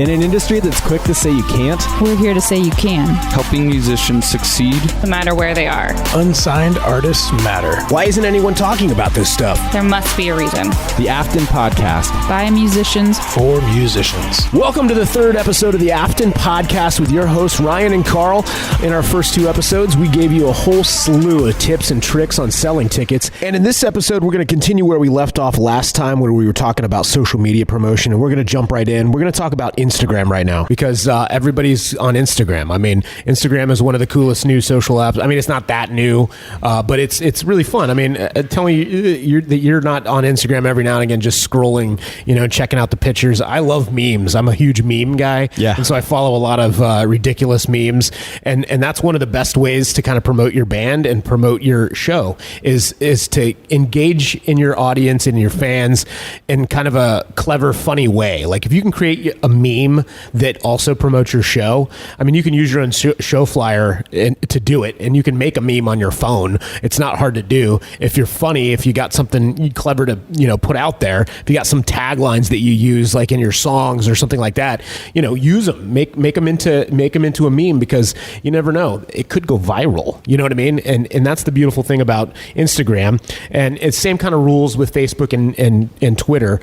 In an industry that's quick to say you can't, we're here to say you can. Helping musicians succeed, No matter where they are. Unsigned artists matter. why isn't anyone talking about this stuff? There must be a reason. The Afton Podcast. By musicians. For musicians. Welcome to the third episode of the Afton Podcast with your hosts, Ryan and Carl. In our first two episodes, we gave you a whole slew of tips and tricks on selling tickets. And in this episode, we're going to continue where we left off last time when we were talking about social media promotion. And we're going to jump right in. We're going to talk about Instagram right now because everybody's on Instagram. I mean, Instagram is one of the coolest new social apps. I mean, it's not that new, but it's really fun. I mean, tell me that you're not on Instagram every now and again just scrolling, checking out the pictures. I love memes. I'm a huge meme guy. Yeah. And so I follow a lot of ridiculous memes. And that's one of the best ways to kind of promote your band and promote your show is to engage in your audience and your fans in kind of a clever, funny way. Like if you can create a meme that also promotes your show, I mean, you can use your own show flyer to do it, and you can make a meme on your phone. It's not hard to do. If you're funny, if you got something clever to put out there, if you got some taglines that you use like in your songs or something like that, use them, make them into a meme, because you never know, it could go viral. You know what I mean? And that's the beautiful thing about Instagram. And it's same kind of rules with Facebook and Twitter.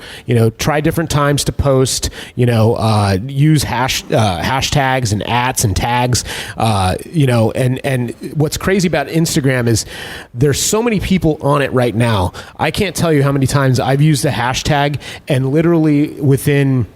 Try different times to post. Use hashtags and ats and tags. And what's crazy about Instagram is there's so many people on it right now. I can't tell you how many times I've used a hashtag and literally within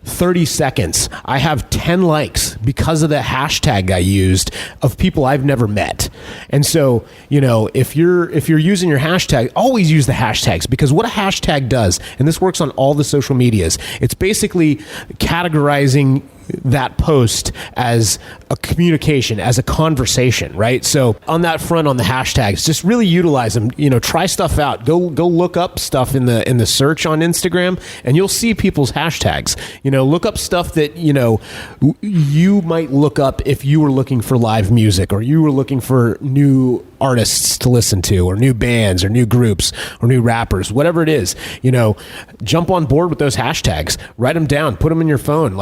30 seconds, I have 10 likes because of the hashtag I used of people I've never met. And so, if you're using your hashtag, always use the hashtags, because what a hashtag does, and this works on all the social medias, it's basically categorizing that post as a communication, as a conversation, right? So on that front, on the hashtags, just really utilize them. Try stuff out. Go look up stuff in the search on Instagram, and you'll see people's hashtags. Look up stuff that you might look up if you were looking for live music, or you were looking for new artists to listen to, or new bands, or new groups, or new rappers, whatever it is. Jump on board with those hashtags. Write them down. Put them in your phone.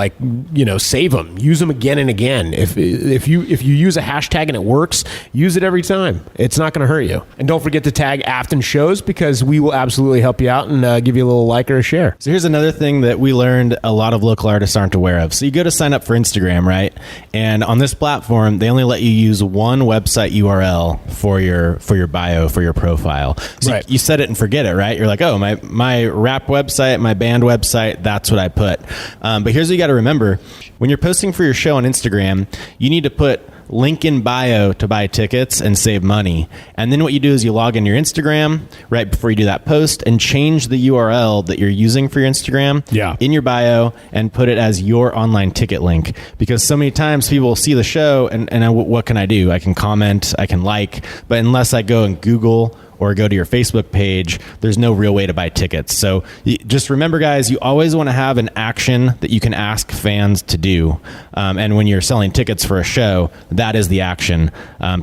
Save them. Use them again and again. If you use a hashtag and it works, use it every time. It's not going to hurt you. And don't forget to tag Afton Shows, because we will absolutely help you out and give you a little like or a share. So here's another thing that we learned a lot of local artists aren't aware of. So you go to sign up for Instagram, right? And on this platform, they only let you use one website URL for your bio, for your profile. So right. you set it and forget it, right? You're like, oh, my rap website, my band website, that's what I put. But here's what you got to remember. When you're posting for your show on Instagram, you need to put link in bio to buy tickets and save money. And then what you do is you log into your Instagram right before you do that post and change the URL that you're using for your Instagram in your bio and put it as your online ticket link. Because so many times people will see the show and what can I do? I can comment, I can like, but unless I go and Google or go to your Facebook page, there's no real way to buy tickets. So just remember, guys, you always want to have an action that you can ask fans to do. And when you're selling tickets for a show, that is the action.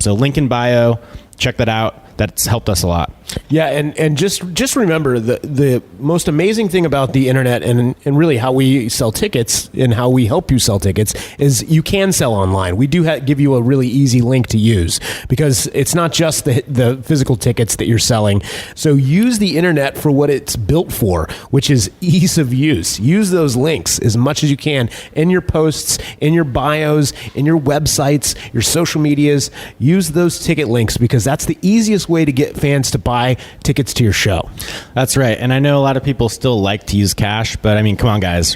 So link in bio, check that out. That's helped us a lot. Yeah, and just remember the most amazing thing about the internet and really how we sell tickets and how we help you sell tickets is you can sell online. We do give you a really easy link to use, because it's not just the physical tickets that you're selling. So use the internet for what it's built for, which is ease of use. Use those links as much as you can in your posts, in your bios, in your websites, your social medias. Use those ticket links, because that's the easiest way to get fans to buy tickets to your show. That's right. And I know a lot of people still like to use cash, but I mean, come on, guys.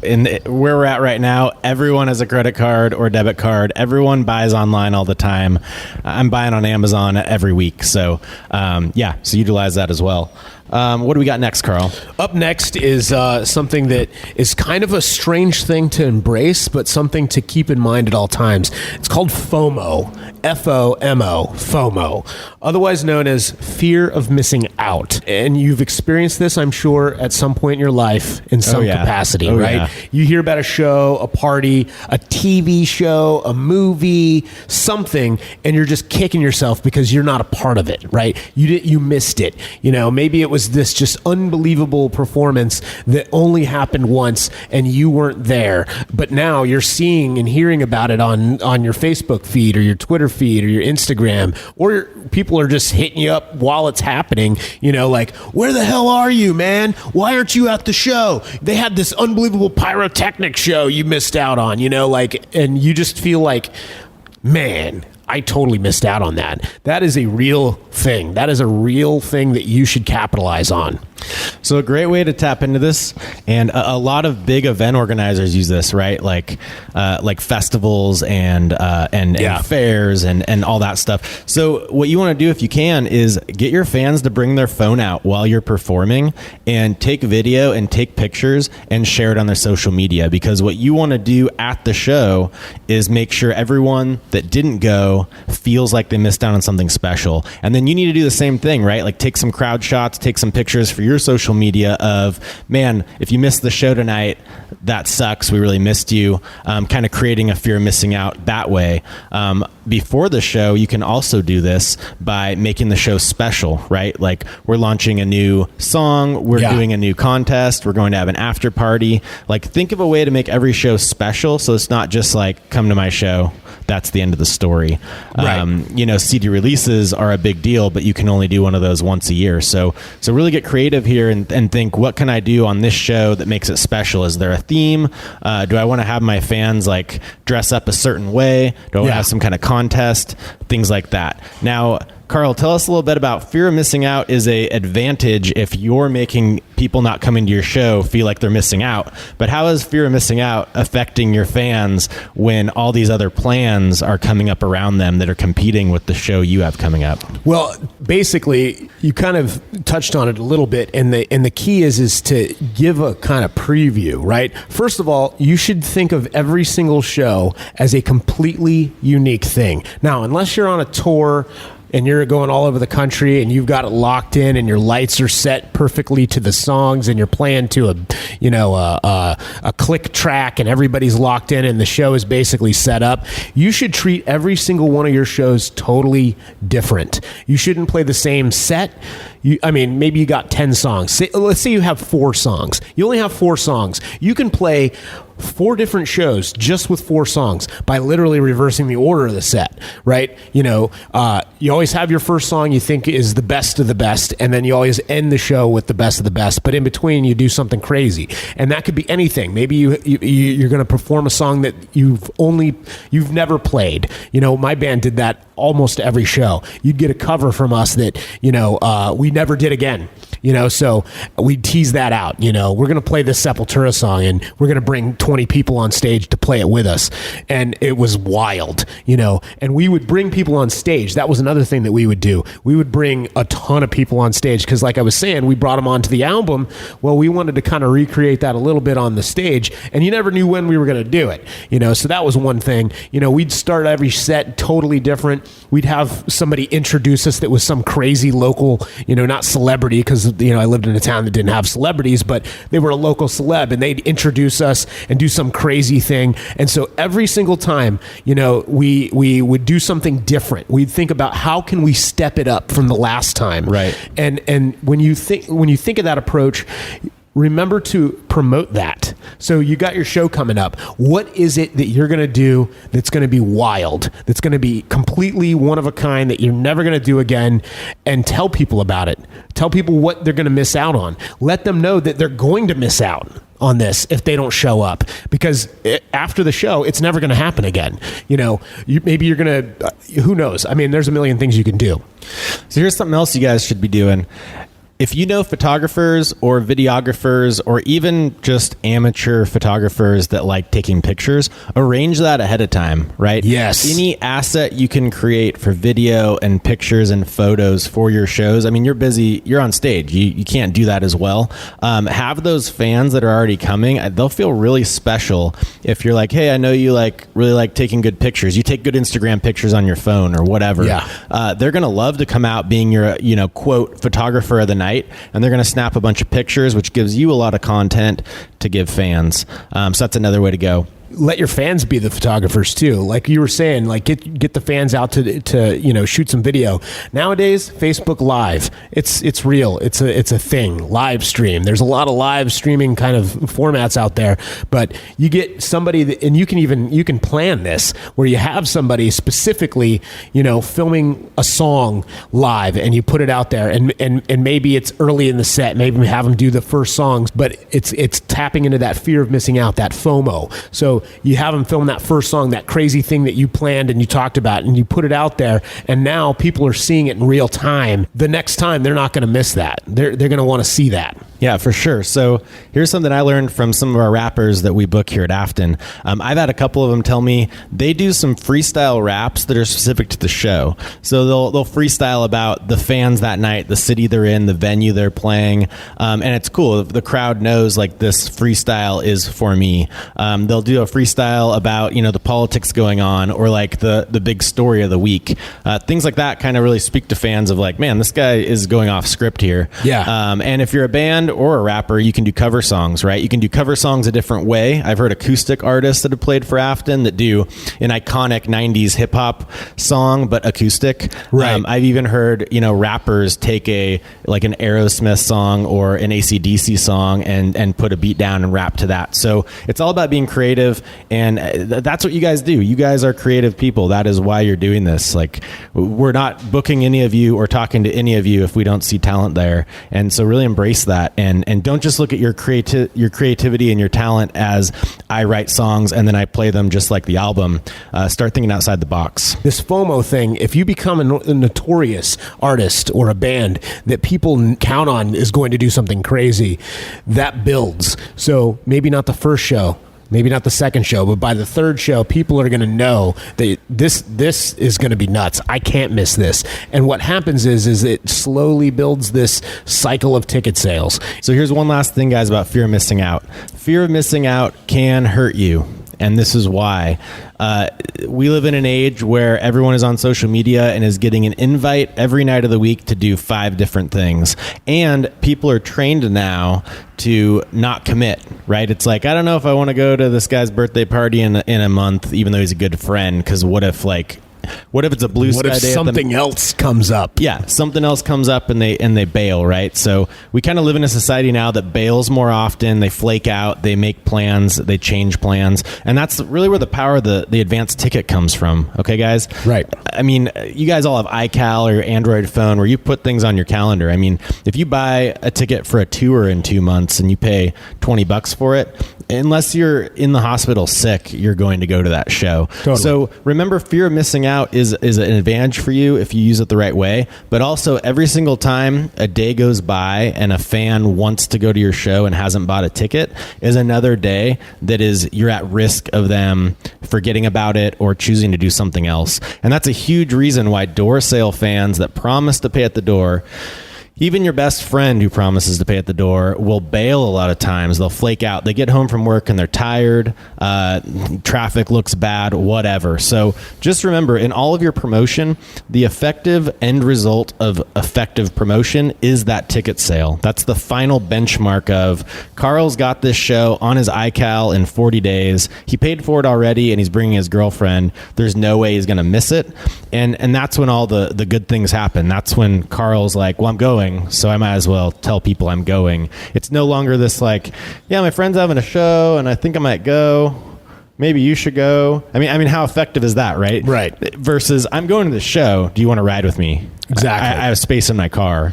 Where we're at right now, everyone has a credit card or debit card. Everyone buys online all the time. I'm buying on Amazon every week. So, so utilize that as well. What do we got next, Carl? Up next is something that is kind of a strange thing to embrace, but something to keep in mind at all times. It's called FOMO. F-O-M-O, FOMO, otherwise known as fear of missing out. And you've experienced this, I'm sure, at some point in your life in some capacity, right? Yeah. You hear about a show, a party, a TV show, a movie, something, and you're just kicking yourself because you're not a part of it, right? You missed it. Maybe it was this just unbelievable performance that only happened once and you weren't there. But now you're seeing and hearing about it on your Facebook feed or your Twitter feed or your Instagram, or people are just hitting you up while it's happening, like, where the hell are you, man? Why aren't you at the show? They had this unbelievable pyrotechnic show you missed out on, and you just feel like, man, I totally missed out on that. That is a real thing. That is a real thing that you should capitalize on. So a great way to tap into this, and a lot of big event organizers use this, right? Like festivals and fairs and all that stuff. So what you want to do, if you can, is get your fans to bring their phone out while you're performing and take video and take pictures and share it on their social media. Because what you want to do at the show is make sure everyone that didn't go feels like they missed out on something special. And then you need to do the same thing, right? Like take some crowd shots, take some pictures for your social media of, man, if you missed the show tonight, that sucks. We really missed you. Kind of creating a fear of missing out that way. Before the show, you can also do this by making the show special, right? Like we're launching a new song, we're doing a new contest, we're going to have an after party. Like think of a way to make every show special, so it's not just like, come to my show, that's the end of the story. Right. CD releases are a big deal, but you can only do one of those once a year. So really get creative here and think, what can I do on this show that makes it special? Is there a theme? Do I want to have my fans like dress up a certain way? Do I want to have some kind of contest? Things like that. Now, Carl, tell us a little bit about fear of missing out is a advantage if you're making people not coming to your show feel like they're missing out. But how is fear of missing out affecting your fans when all these other plans are coming up around them that are competing with the show you have coming up? Well, basically, you kind of touched on it a little bit, and the key is to give a kind of preview, right? First of all, you should think of every single show as a completely unique thing. Now, unless you're on a tour and you're going all over the country and you've got it locked in and your lights are set perfectly to the songs and you're playing to a click track and everybody's locked in and the show is basically set up, you should treat every single one of your shows totally different. You shouldn't play the same set. Maybe you got 10 songs. Let's say you have 4 songs. You only have 4 songs. You can play 4 different shows just with 4 songs by literally reversing the order of the set, right? You always have your first song you think is the best of the best, and then you always end the show with the best of the best. But in between, you do something crazy, and that could be anything. Maybe you're going to perform a song that you've never played. My band did that almost every show. You'd get a cover from us that we never did again. So we tease that out. We're going to play this Sepultura song, and we're going to bring 20 people on stage to play it with us. And it was wild, and we would bring people on stage. That was another thing that we would do. We would bring a ton of people on stage because, like I was saying, we brought them onto the album. Well, we wanted to kind of recreate that a little bit on the stage, and you never knew when we were going to do it. So that was one thing. We'd start every set totally different. We'd have somebody introduce us that was some crazy local, not celebrity, because I lived in a town that didn't have celebrities, but they were a local celeb, and they'd introduce us and do some crazy thing. And so every single time, we would do something different. We'd think about how can we step it up from the last time. Right. And when you think of that approach, remember to promote that. So you got your show coming up. What is it that you're going to do that's going to be wild, that's going to be completely one of a kind, that you're never going to do again, and tell people about it. Tell people what they're going to miss out on. Let them know that they're going to miss out on this if they don't show up, because after the show, it's never going to happen again. Maybe you're going to, who knows? There's a million things you can do. So here's something else you guys should be doing. If you know photographers or videographers or even just amateur photographers that like taking pictures, arrange that ahead of time, right? Yes. Any asset you can create for video and pictures and photos for your shows. You're busy, you're on stage. You can't do that as well. Have those fans that are already coming, they'll feel really special if you're like, hey, I know you really like taking good pictures. You take good Instagram pictures on your phone or whatever. Yeah. They're going to love to come out being your, quote, photographer of the night. And they're going to snap a bunch of pictures, which gives you a lot of content to give fans. So that's another way to go. let your fans be the photographers too. Like you were saying, like get the fans out to shoot some video. Nowadays, Facebook Live, it's real. It's a thing. Live stream. There's a lot of live streaming kind of formats out there, but you get somebody and you can plan this where you have somebody specifically, filming a song live and you put it out there and maybe it's early in the set, maybe have them do the first songs, but it's tapping into that fear of missing out, that FOMO. So you have them film that first song, that crazy thing that you planned and you talked about, and you put it out there, and now people are seeing it in real time. The next time, they're not going to miss that. They're going to want to see that. Yeah, for sure. So here's something I learned from some of our rappers that we book here at Afton. I've had a couple of them tell me they do some freestyle raps that are specific to the show. So they'll freestyle about the fans that night, the city they're in, the venue they're playing, and it's cool. The crowd knows like this freestyle is for me. They'll do a freestyle about the politics going on or like the big story of the week. Things like that kind of really speak to fans of like, man, this guy is going off script here. Yeah. And if you're a band or a rapper, you can do cover songs, right? You can do cover songs a different way. I've heard acoustic artists that have played for Afton that do an iconic 90s hip hop song, but acoustic. Right. I've even heard, rappers take an Aerosmith song or an AC/DC song and put a beat down and rap to that. So it's all about being creative, and that's what you guys do. You guys are creative people. That is why you're doing this. Like, we're not booking any of you or talking to any of you if we don't see talent there. And so really embrace that. And don't just look at your creativity and your talent as I write songs and then I play them just like the album. Start thinking outside the box. This FOMO thing, if you become a notorious artist or a band that people count on is going to do something crazy, that builds. So maybe not the first show, maybe not the second show, but by the third show, people are going to know that this is going to be nuts. I can't miss this. And what happens is it slowly builds this cycle of ticket sales. So here's one last thing, guys, about fear of missing out. Fear of missing out can hurt you. And this is why. We live in an age where everyone is on social media and is getting an invite every night of the week to do 5 different things. And people are trained now to not commit, right? It's like, I don't know if I want to go to this guy's birthday party in a month, even though he's a good friend, because what if it's a blue sky day? What if something else comes up? Yeah, something else comes up and they bail, right? So we kind of live in a society now that bails more often. They flake out, they make plans, they change plans, and that's really where the power of the advanced ticket comes from. Okay, guys? Right. I mean, you guys all have iCal or your Android phone where you put things on your calendar. I mean, if you buy a ticket for a tour in 2 months and you pay $20 for it, unless you're in the hospital sick, you're going to go to that show. Totally. So remember, fear of missing out is an advantage for you if you use it the right way. But also, every single time a day goes by and a fan wants to go to your show and hasn't bought a ticket is another day that is you're at risk of them forgetting about it or choosing to do something else. And that's a huge reason why door sale fans that promise to pay at the door, even your best friend who promises to pay at the door, will bail a lot of times. They'll flake out. They get home from work and they're tired. Traffic looks bad, whatever. So just remember, in all of your promotion, the effective end result of effective promotion is that ticket sale. That's the final benchmark of Carl's got this show on his iCal in 40 days. He paid for it already and he's bringing his girlfriend. There's no way he's going to miss it. And that's when all the good things happen. That's when Carl's like, well, I'm going, so I might as well tell people I'm going. It's no longer this like, yeah, my friend's having a show and I think I might go. Maybe you should go. I mean, how effective is that, right? Right. Versus, I'm going to the show. Do you want to ride with me? Exactly. I have space in my car,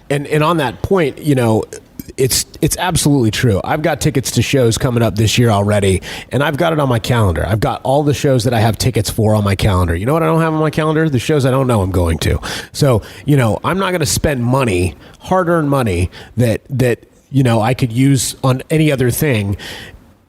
And on that point, it's absolutely true. I've got tickets to shows coming up this year already, and I've got it on my calendar. I've got all the shows that I have tickets for on my calendar. You know what I don't have on my calendar? The shows I don't know I'm going to. So, I'm not going to spend money, hard-earned money that I could use on any other thing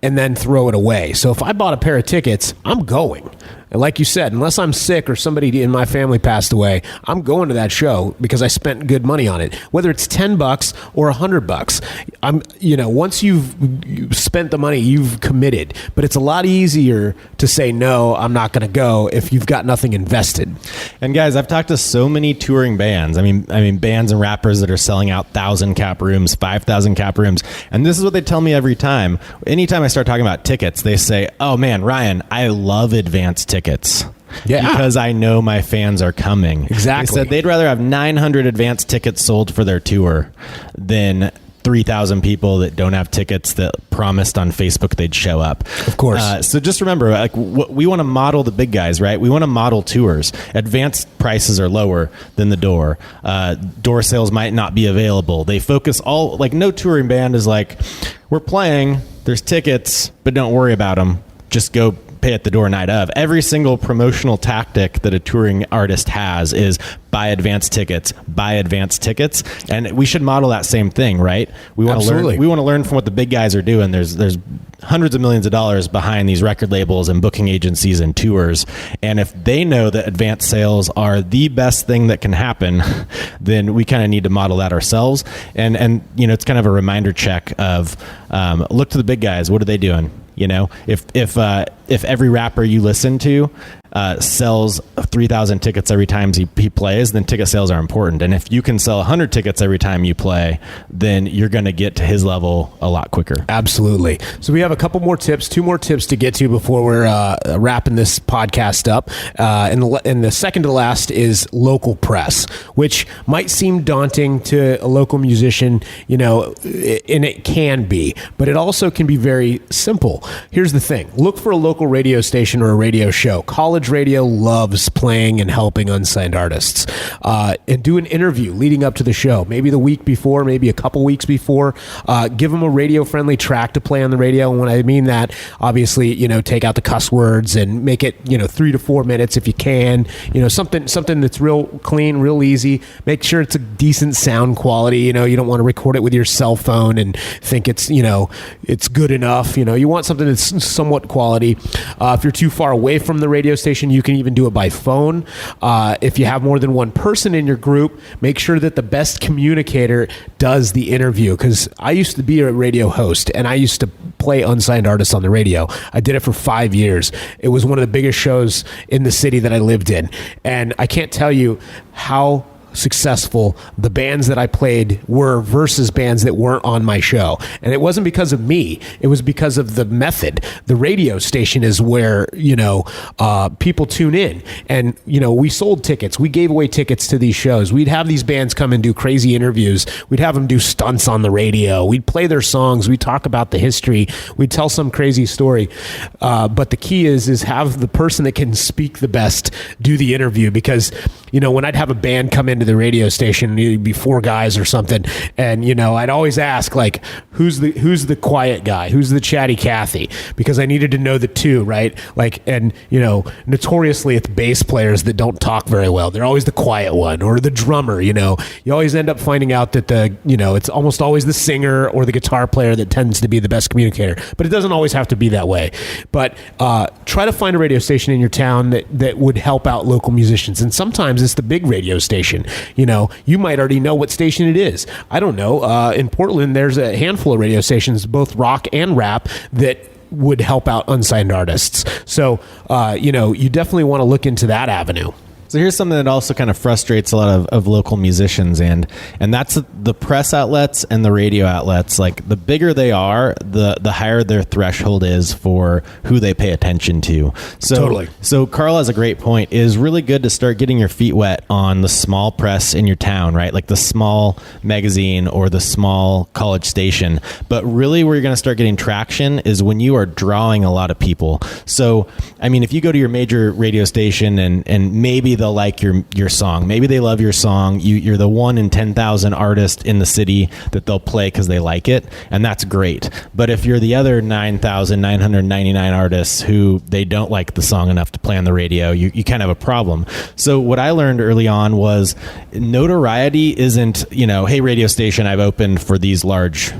and then throw it away. So if I bought a pair of tickets, I'm going. And like you said, unless I'm sick or somebody in my family passed away, I'm going to that show because I spent good money on it. Whether it's $10 or $100, once you've spent the money, you've committed. But it's a lot easier to say no, I'm not going to go if you've got nothing invested. And guys, I've talked to so many touring bands. I mean, bands and rappers that are selling out 1,000 cap rooms, 5,000 cap rooms, and this is what they tell me every time. Anytime I start talking about tickets, they say, "Oh man, Ryan, I love advanced tickets." Yeah. Because I know my fans are coming. Exactly. They said they'd rather have 900 advanced tickets sold for their tour than 3,000 people that don't have tickets that promised on Facebook they'd show up. Of course. So just remember, we want to model the big guys, right? We want to model tours. Advanced prices are lower than the door. Door sales might not be available. They focus no touring band is like, we're playing, there's tickets, but don't worry about them. Just go pay at the door night of. Every single promotional tactic that a touring artist has is buy advanced tickets, and we should model that same thing, right? We want to learn. We want to learn from what the big guys are doing. There's hundreds of millions of dollars behind these record labels and booking agencies and tours, and if they know that advanced sales are the best thing that can happen, then we kind of need to model that ourselves. And it's kind of a reminder check of look to the big guys. What are they doing? If every rapper you listen to sells 3,000 tickets every time he plays, then ticket sales are important. And if you can sell 100 tickets every time you play, then you're going to get to his level a lot quicker. Absolutely. So we have a couple more tips, 2 more tips to get to before we're wrapping this podcast up. And the second to last is local press, which might seem daunting to a local musician, and it can be, but it also can be very simple. Here's the thing. Look for a local radio station or a radio show. College radio loves playing and helping unsigned artists. And do an interview leading up to the show, maybe the week before, maybe a couple weeks before. Give them a radio-friendly track to play on the radio. And when I mean that, obviously, take out the cuss words and make it, 3 to 4 minutes if you can. Something that's real clean, real easy. Make sure it's a decent sound quality. You don't want to record it with your cell phone and think it's good enough. You want something that's somewhat quality. If you're too far away from the radio station, you can even do it by phone. If you have more than one person in your group, make sure that the best communicator does the interview. Because I used to be a radio host, and I used to play unsigned artists on the radio. I did it for 5 years. It was one of the biggest shows in the city that I lived in. And I can't tell you how successful the bands that I played were versus bands that weren't on my show. And it wasn't because of me. It was because of the method. The radio station is where, people tune in. And, we sold tickets. We gave away tickets to these shows. We'd have these bands come and do crazy interviews. We'd have them do stunts on the radio. We'd play their songs. We'd talk about the history. We'd tell some crazy story. But the key is have the person that can speak the best do the interview. Because, when I'd have a band come into the radio station, it'd be 4 guys or something, and I'd always ask, who's the quiet guy, who's the chatty Cathy, because I needed to know the 2, right? And notoriously it's bass players that don't talk very well. They're always the quiet one, or the drummer. You always end up finding out that it's almost always the singer or the guitar player that tends to be the best communicator, but it doesn't always have to be that way. But try to find a radio station in your town that would help out local musicians, and sometimes it's the big radio station. You might already know what station it is. I don't know. In Portland, there's a handful of radio stations, both rock and rap, that would help out unsigned artists. So, you definitely want to look into that avenue. So here's something that also kind of frustrates a lot of local musicians, and that's the press outlets and the radio outlets. Like, the bigger they are, the higher their threshold is for who they pay attention to. So, totally. So Carl has a great point. It is really good to start getting your feet wet on the small press in your town, right? Like the small magazine or the small college station. But really where you're going to start getting traction is when you are drawing a lot of people. So, if you go to your major radio station and maybe they'll like your song. Maybe they love your song. You're the 1 in 10,000 artist in the city that they'll play because they like it, and that's great. But if you're the other 9,999 artists who they don't like the song enough to play on the radio, you kind of have a problem. So what I learned early on was notoriety isn't, hey, radio station, I've opened for these large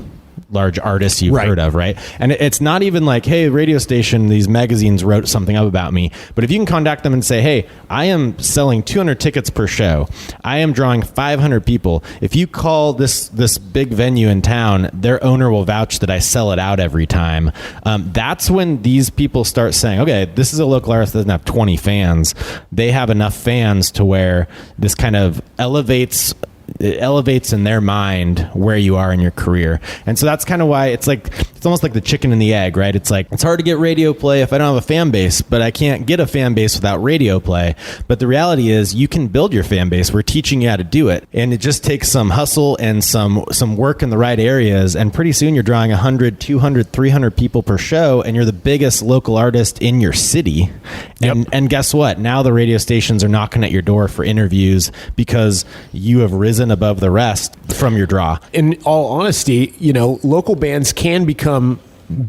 large artists you've Right. heard of, right? And it's not even like, hey, radio station, these magazines wrote something up about me. But if you can contact them and say, hey, I am selling 200 tickets per show, I am drawing 500 people. If you call this big venue in town, their owner will vouch that I sell it out every time. That's when these people start saying, okay, this is a local artist that doesn't have 20 fans. They have enough fans to where this kind of elevates in their mind where you are in your career. And so that's kind of why it's almost like the chicken and the egg, right? It's like, it's hard to get radio play if I don't have a fan base, but I can't get a fan base without radio play. But the reality is you can build your fan base. We're teaching you how to do it. And it just takes some hustle and some work in the right areas. And pretty soon you're drawing 100, 200, 300 people per show, and you're the biggest local artist in your city. And guess what? Now the radio stations are knocking at your door for interviews because you have risen above the rest from your draw. In all honesty, local bands can become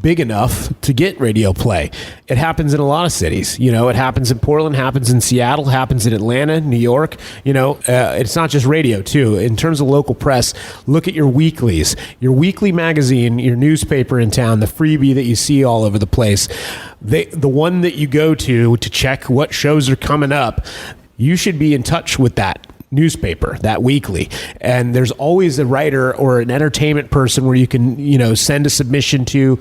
big enough to get radio play. It happens in a lot of cities. It happens in Portland, happens in Seattle, happens in Atlanta, New York. It's not just radio too. In terms of local press, look at your weeklies, your weekly magazine, your newspaper in town, the freebie that you see all over the place. The one that you go to check what shows are coming up, you should be in touch with that newspaper, that weekly. And there's always a writer or an entertainment person where you can, send a submission to,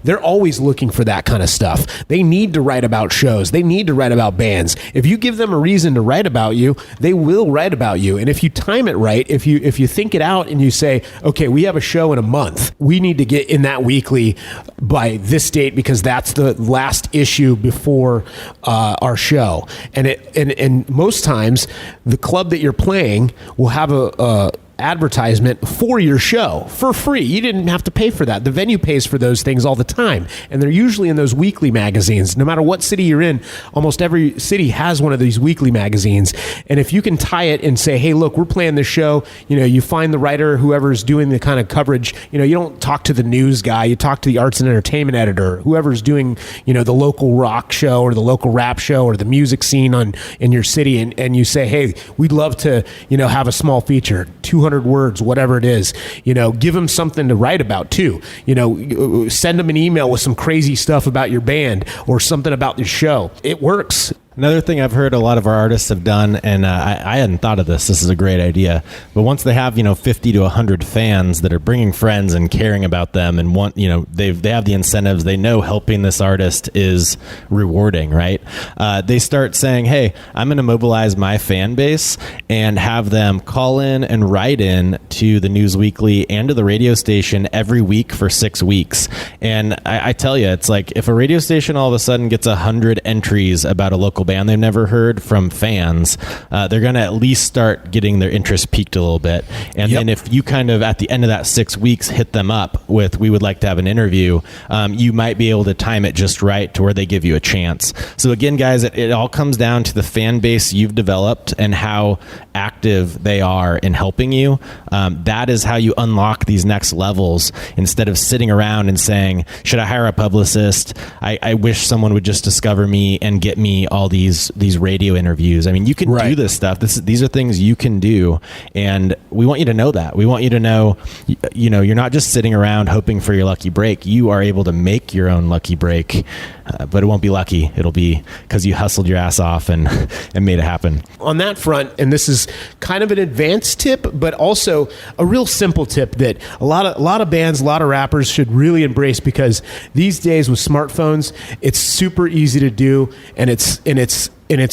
they're always looking for that kind of stuff. They need to write about shows. They need to write about bands. If you give them a reason to write about you, they will write about you. And if you time it right, if you think it out and you say, okay, we have a show in a month, we need to get in that weekly by this date because that's the last issue before our show. And most times the club that you're playing will have a advertisement for your show for free. You didn't have to pay for that. The venue pays for those things all the time. And they're usually in those weekly magazines. No matter what city you're in, almost every city has one of these weekly magazines. And if you can tie it and say, hey, look, we're playing this show, you find the writer, whoever's doing the kind of coverage, you don't talk to the news guy, you talk to the arts and entertainment editor, whoever's doing, the local rock show or the local rap show or the music scene in your city. And you say, hey, we'd love to, have a small feature, 200 words, whatever it is, give them something to write about too. Send them an email with some crazy stuff about your band or something about the show. It works. Another thing I've heard a lot of our artists have done, and I hadn't thought of this. This is a great idea. But once they have 50 to 100 fans that are bringing friends and caring about them, and want they have the incentives. They know helping this artist is rewarding, right? They start saying, "Hey, I'm going to mobilize my fan base and have them call in and write in to the News Weekly and to the radio station every week for 6 weeks." And I tell you, it's like if a radio station all of a sudden gets 100 entries about a local band they've never heard from fans, they're going to at least start getting their interest piqued a little bit. And then if you kind of at the end of that 6 weeks hit them up with, we would like to have an interview, you might be able to time it just right to where they give you a chance. So again, guys, it all comes down to the fan base you've developed and how active they are in helping you. That is how you unlock these next levels instead of sitting around and saying, should I hire a publicist? I wish someone would just discover me and get me all these radio interviews. I mean, you can do this stuff. These are things you can do, and we want you to know that. We want you to know, you're not just sitting around hoping for your lucky break. You are able to make your own lucky break, but it won't be lucky. It'll be because you hustled your ass off and made it happen. On that front, and this is kind of an advanced tip, but also a real simple tip that a lot of bands, a lot of rappers should really embrace, because these days with smartphones, it's super easy to do, and it's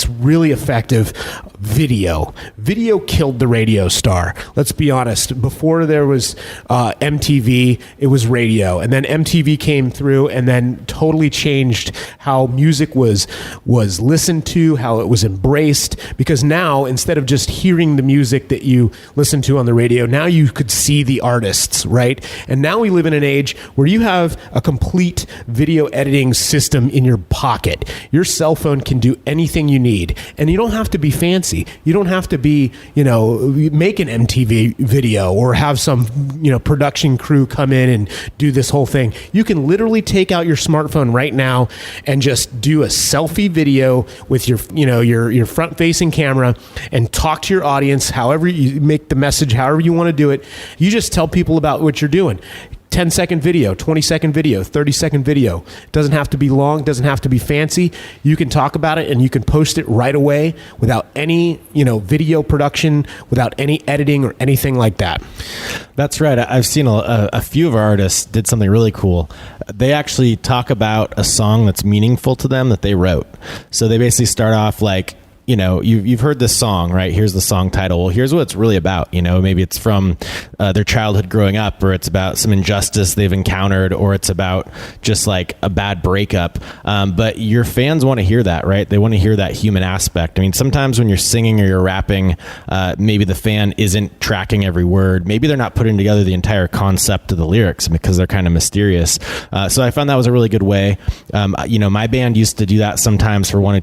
really effective. Video killed the radio star. Let's be honest. Before there was MTV, it was radio, and then MTV came through and then totally changed how music was listened to, how it was embraced. Because now, instead of just hearing the music that you listen to on the radio, now you could see the artists, right? And now we live in an age where you have a complete video editing system in your pocket. Your cell phone can do anything you need, and you don't have to be fancy. You don't have to be, make an MTV video or have some, production crew come in and do this whole thing. You can literally take out your smartphone right now and just do a selfie video with your front-facing camera and talk to your audience, however you make the message, however you want to do it. You just tell people about what you're doing. 10-second video, 20-second video, 30-second video. It doesn't have to be long, doesn't have to be fancy. You can talk about it and you can post it right away without any, video production, without any editing or anything like that. That's right. I've seen a few of our artists did something really cool. They actually talk about a song that's meaningful to them that they wrote. So they basically start off like, you've heard this song, right? Here's the song title. Well, here's what it's really about. Maybe it's from their childhood growing up, or it's about some injustice they've encountered, or it's about just like a bad breakup. But your fans want to hear that, right? They want to hear that human aspect. I mean, sometimes when you're singing or you're rapping, maybe the fan isn't tracking every word. Maybe they're not putting together the entire concept of the lyrics because they're kind of mysterious. So I found that was a really good way. My band used to do that sometimes for one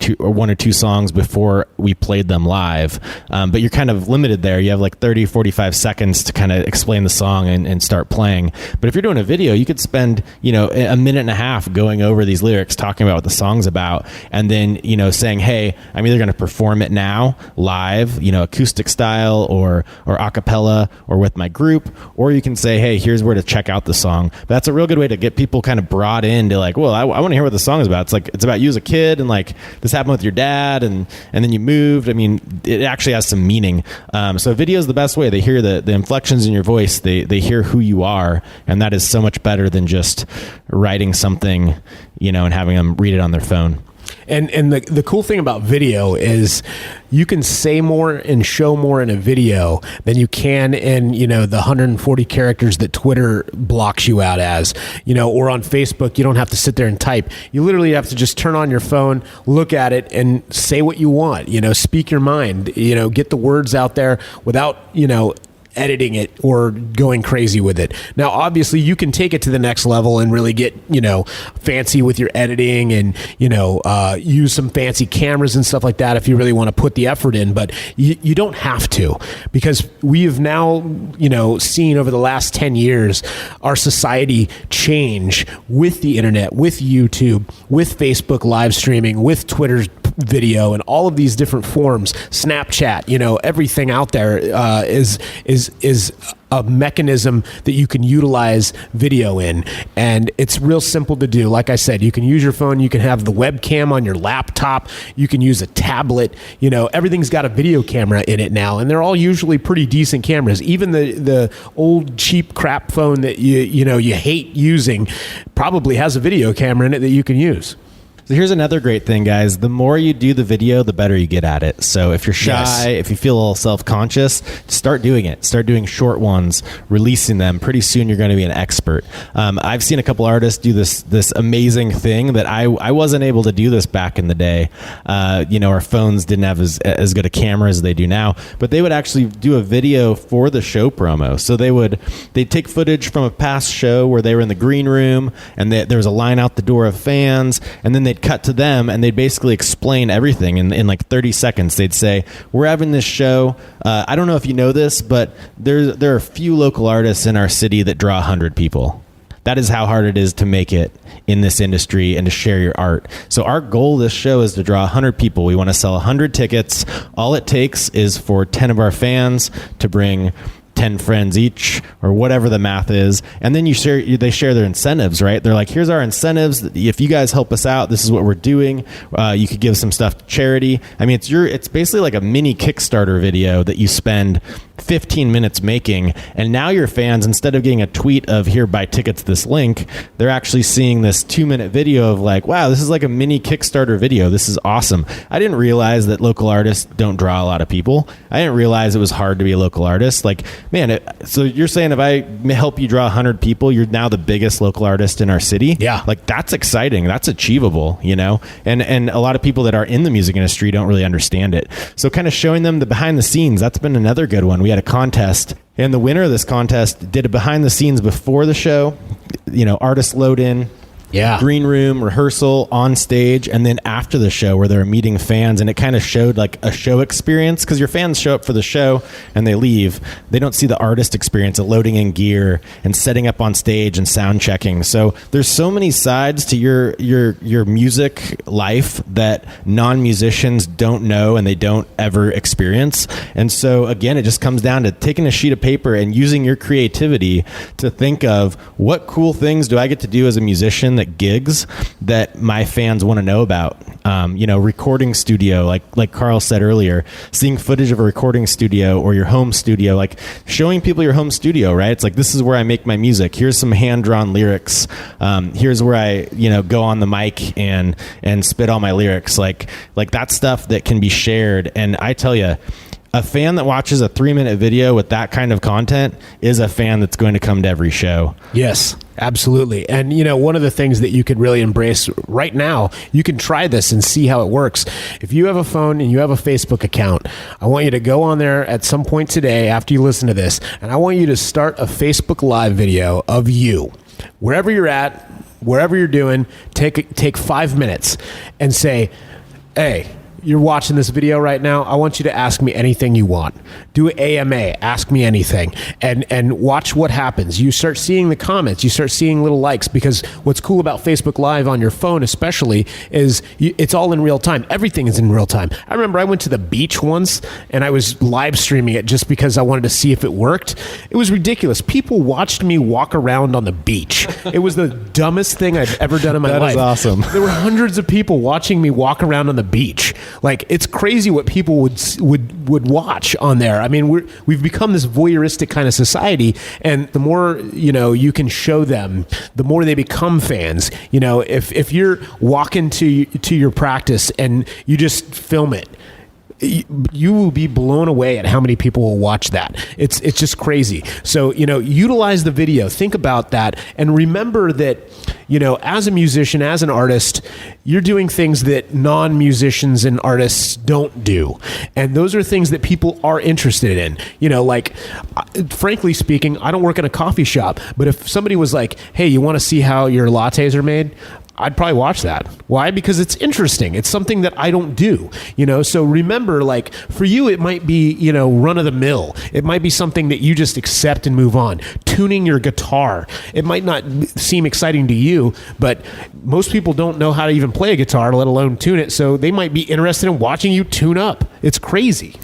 or two songs before we played them live, but you're kind of limited there. You have like 30-45 seconds to kind of explain the song and start playing. But if you're doing a video, you could spend a minute and a half going over these lyrics, talking about what the song's about, and then saying, hey, I'm either going to perform it now live, acoustic style or a cappella or with my group, or you can say, hey, here's where to check out the song. But that's a real good way to get people kind of brought into like, well, I want to hear what the song is about. It's like it's about you as a kid, and like this happened with your dad, and then you moved. I mean, it actually has some meaning. So video is the best way. They hear the inflections in your voice. They hear who you are, and that is so much better than just writing something, and having them read it on their phone. And the cool thing about video is you can say more and show more in a video than you can in, the 140 characters that Twitter blocks you out as, or on Facebook. You don't have to sit there and type. You literally have to just turn on your phone, look at it, and say what you want, speak your mind, get the words out there without, editing it or going crazy with it. Now, obviously, you can take it to the next level and really get, fancy with your editing and, use some fancy cameras and stuff like that if you really want to put the effort in. But you don't have to, because we have now, seen over the last 10 years our society change with the internet, with YouTube, with Facebook live streaming, with Twitter's video, and all of these different forms, Snapchat, everything out there is a mechanism that you can utilize video in, and it's real simple to do. Like I said, you can use your phone, you can have the webcam on your laptop, you can use a tablet, everything's got a video camera in it now, and they're all usually pretty decent cameras. Even the old cheap crap phone that you hate using probably has a video camera in it that you can use. So here's another great thing, guys. The more you do the video, the better you get at it. So if you're shy, if you feel a little self-conscious, start doing it. Start doing short ones, releasing them. Pretty soon you're going to be an expert. I've seen a couple artists do this amazing thing that I wasn't able to do this back in the day. Our phones didn't have as good a camera as they do now, but they would actually do a video for the show promo. So they'd take footage from a past show where they were in the green room and there was a line out the door of fans, and then they'd cut to them and they'd basically explain everything in like 30 seconds. They'd say, we're having this show. I don't know if you know this, but there are a few local artists in our city that draw 100 people. That is how hard it is to make it in this industry and to share your art. So our goal this show is to draw 100 people. We want to sell 100 tickets. All it takes is for 10 of our fans to bring 10 friends each, or whatever the math is, and then they share their incentives, right? They're like, here's our incentives. If you guys help us out, this is what we're doing. You could give some stuff to charity. I mean, it's basically like a mini Kickstarter video that you spend 15 minutes making, and now your fans, instead of getting a tweet of here, buy tickets, this link, they're actually seeing this 2-minute video of like, wow, this is like a mini Kickstarter video. This is awesome. I didn't realize that local artists don't draw a lot of people. I didn't realize it was hard to be a local artist. Like, man, so you're saying if I help you draw 100 people, you're now the biggest local artist in our city? Yeah. Like, that's exciting. That's achievable, and a lot of people that are in the music industry don't really understand it. So kind of showing them the behind the scenes, that's been another good one. We had a contest, and the winner of this contest did a behind the scenes before the show. Artists load in Yeah. green room, rehearsal, on stage, and then after the show where they're meeting fans, and it kind of showed like a show experience, because your fans show up for the show and they leave. They don't see the artist experience of loading in gear and setting up on stage and sound checking. So there's so many sides to your music life that non-musicians don't know and they don't ever experience. And so again, it just comes down to taking a sheet of paper and using your creativity to think of what cool things do I get to do as a musician that gigs that my fans want to know about. Recording studio, like Carl said earlier, seeing footage of a recording studio or your home studio, like showing people your home studio, right? It's like, this is where I make my music. Here's some hand-drawn lyrics. Here's where I, go on the mic and spit all my lyrics. Like that stuff that can be shared. And I tell you, a fan that watches a 3-minute video with that kind of content is a fan that's going to come to every show. Yes, absolutely. And, one of the things that you could really embrace right now, you can try this and see how it works. If you have a phone and you have a Facebook account, I want you to go on there at some point today after you listen to this, and I want you to start a Facebook Live video of you. Wherever you're at, wherever you're doing, take 5 minutes and say, hey, you're watching this video right now. I want you to ask me anything you want. Do an AMA, ask me anything, and watch what happens. You start seeing the comments. You start seeing little likes, because what's cool about Facebook Live on your phone especially is it's all in real time. Everything is in real time. I remember I went to the beach once and I was live streaming it just because I wanted to see if it worked. It was ridiculous. People watched me walk around on the beach. It was the dumbest thing I've ever done in my life. That is awesome. There were hundreds of people watching me walk around on the beach. Like, it's crazy what people would watch on there. I mean, we've become this voyeuristic kind of society, and the more you can show them, the more they become fans. If you're walking to your practice and you just film it, you will be blown away at how many people will watch that. It's just crazy. So, utilize the video. Think about that. And remember that, as a musician, as an artist, you're doing things that non-musicians and artists don't do. And those are things that people are interested in. Frankly speaking, I don't work in a coffee shop, but if somebody was like, hey, you want to see how your lattes are made? I'd probably watch that. Why? Because it's interesting. It's something that I don't do, So remember, like, for you, it might be, run of the mill. It might be something that you just accept and move on. Tuning your guitar. It might not seem exciting to you, but most people don't know how to even play a guitar, let alone tune it. So they might be interested in watching you tune up. It's crazy.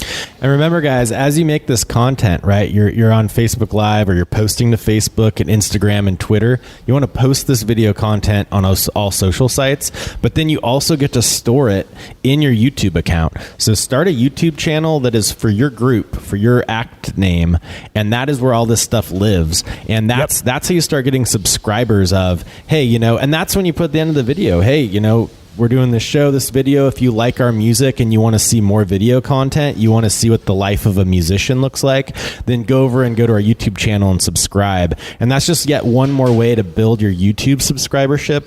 And remember, guys, as you make this content, right, you're on Facebook Live or you're posting to Facebook and Instagram and Twitter. You want to post this video content on all social sites, but then you also get to store it in your YouTube account. So start a YouTube channel that is for your group, for your act name, and that is where all this stuff lives. And that's how you start getting subscribers of, hey, and that's when you put at the end of the video, hey, we're doing this show, this video. If you like our music and you want to see more video content, you want to see what the life of a musician looks like, then go over and go to our YouTube channel and subscribe. And that's just yet one more way to build your YouTube subscribership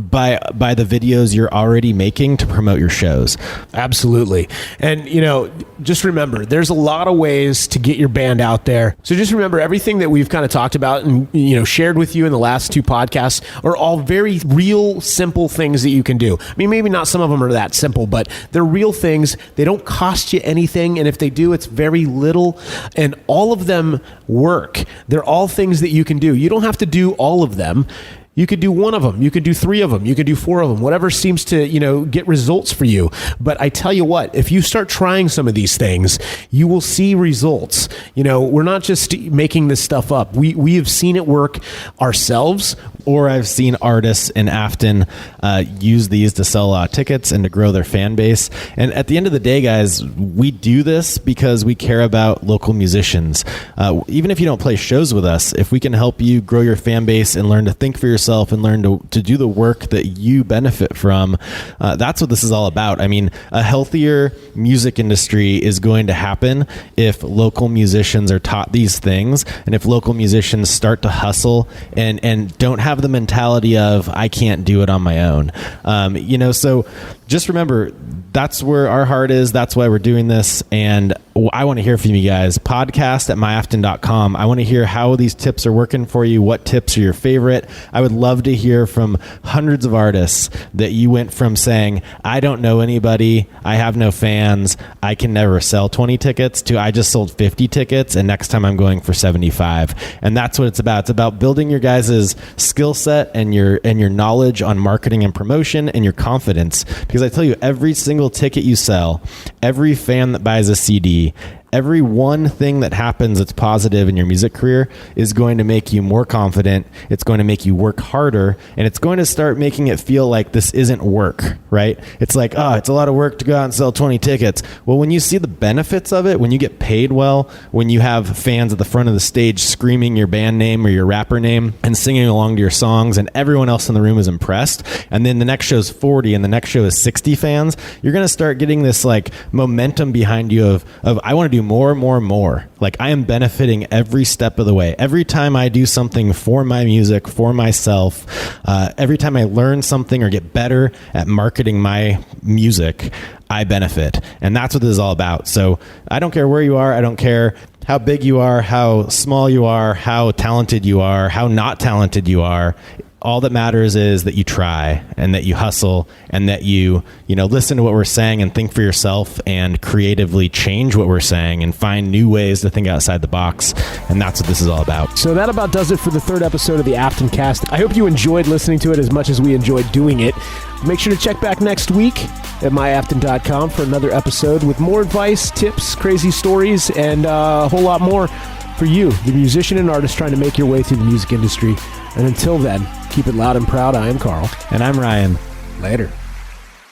by the videos you're already making to promote your shows. Absolutely. And, just remember, there's a lot of ways to get your band out there. So just remember, everything that we've kind of talked about and, shared with you in the last 2 podcasts are all very real, simple things that you can do. I mean, maybe not some of them are that simple, but they're real things. They don't cost you anything. And if they do, it's very little. And all of them work. They're all things that you can do. You don't have to do all of them. You could do 1 of them. You could do 3 of them. You could do 4 of them. Whatever seems to, get results for you. But I tell you what, if you start trying some of these things, you will see results. We're not just making this stuff up. We have seen it work ourselves. Or I've seen artists in Afton use these to sell tickets and to grow their fan base. And at the end of the day, guys, we do this because we care about local musicians. Even if you don't play shows with us, if we can help you grow your fan base and learn to think for yourself and learn to do the work that you benefit from, that's what this is all about. I mean, a healthier music industry is going to happen if local musicians are taught these things, and if local musicians start to hustle and don't have the mentality of, I can't do it on my own. So just remember, that's where our heart is. That's why we're doing this. And I want to hear from you guys. Podcast at myafton.com. I want to hear how these tips are working for you. What tips are your favorite? I would love to hear from hundreds of artists that you went from saying, I don't know anybody, I have no fans, I can never sell 20 tickets, to I just sold 50 tickets and next time I'm going for 75. And that's what it's about. It's about building your guys' skill set and your knowledge on marketing and promotion and your confidence. Because I tell you, every single ticket you sell, every fan that buys a CD, every one thing that happens that's positive in your music career is going to make you more confident. It's going to make you work harder, and it's going to start making it feel like this isn't work, right? It's like, oh, it's a lot of work to go out and sell 20 tickets. Well, when you see the benefits of it, when you get paid well, when you have fans at the front of the stage screaming your band name or your rapper name and singing along to your songs, and everyone else in the room is impressed, and then the next show's 40 and the next show is 60 fans, you're going to start getting this like momentum behind you of I want to do more. Like, I am benefiting every step of the way. Every time I do something for my music, for myself, every time I learn something or get better at marketing my music, I benefit. And that's what this is all about. So I don't care where you are. I don't care how big you are, how small you are, how talented you are, how not talented you are. All that matters is that you try and that you hustle and that you listen to what we're saying and think for yourself and creatively change what we're saying and find new ways to think outside the box. And that's what this is all about. So that about does it for the third episode of the Afton Cast. I hope you enjoyed listening to it as much as we enjoyed doing it. Make sure to check back next week at myafton.com for another episode with more advice, tips, crazy stories, and a whole lot more for you, the musician and artist trying to make your way through the music industry. And until then, keep it loud and proud. I am Carl. And I'm Ryan. Later.